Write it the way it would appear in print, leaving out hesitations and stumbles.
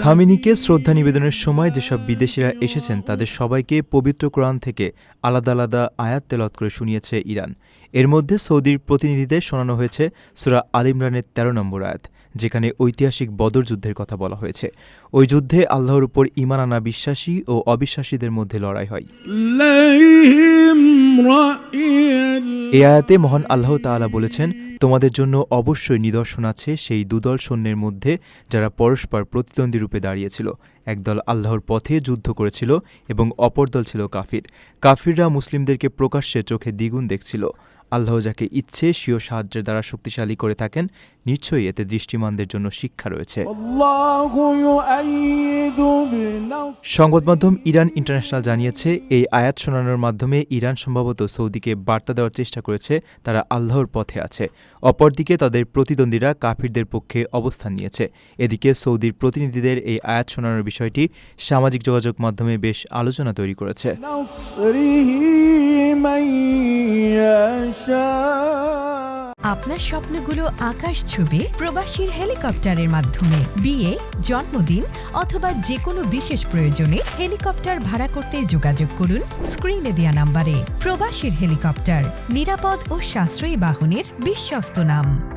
খামেনিকে শ্রদ্ধা নিবেদনের সময় যেসব বিদেশিরা এসেছেন তাদের সবাইকে পবিত্র কোরআন থেকে আলাদা আলাদা আয়াত তেলাওয়াত করে শুনিয়েছে ইরান। এর মধ্যে সৌদির প্রতিনিধিদের শোনানো হয়েছে সূরা আল ইমরানের ১৩ নম্বর আয়াত, যেখানে ঐতিহাসিক বদর যুদ্ধের কথা বলা হয়েছে। ওই যুদ্ধে আল্লাহর উপর ঈমান আনা বিশ্বাসী ও অবিশ্বাসীদের মধ্যে লড়াই হয়। এই আয়াতে মহান আল্লাহ তাআলা বলেছেন, তোমাদের জন্য অবশ্যই নিদর্শন আছে সেই দুদল সৈন্যের মধ্যে যারা পরস্পর প্রতিদ্বন্দ্বী রূপে দাঁড়িয়েছিল। একদল আল্লাহর পথে যুদ্ধ করেছিল এবং অপর দল ছিল কাফির। কাফিররা মুসলিমদেরকে প্রকাশ্যে চোখে দ্বিগুণ দেখছিল। আল্লাহ যাকে ইচ্ছে স্বীয় সাহায্যের দ্বারা শক্তিশালী করে থাকেন, নিশ্চয়ই এতে দৃষ্টিমানদের জন্য শিক্ষা রয়েছে। সংবাদ মাধ্যম ইরান ইন্টারন্যাশনাল জানিয়েছে, এই আয়াত শোনানোর মাধ্যমে ইরান সম্ভবত সৌদিকে বার্তা দেওয়ার চেষ্টা করেছে তারা আল্লাহর পথে আছে। অপরদিকে তাদের প্রতিদ্বন্দ্বীরা কাফিরদের পক্ষে অবস্থান নিয়েছে। এদিকে সৌদির প্রতিনিধিদের এই আয়াত শোনানোর বিষয়টি সামাজিক যোগাযোগ মাধ্যমে বেশ আলোচনা তৈরি করেছে। আপনার স্বপ্নগুলো আকাশ ছুবে প্রবাসীর হেলিকপ্টারের মাধ্যমে। বিয়ে, জন্মদিন অথবা যে কোনো বিশেষ প্রয়োজনে হেলিকপ্টার ভাড়া করতে যোগাযোগ করুন স্ক্রিনে দেয়া নাম্বারে। প্রবাসীর হেলিকপ্টার, নিরাপদ ও সাশ্রয়ী বাহনের বিশ্বস্ত নাম।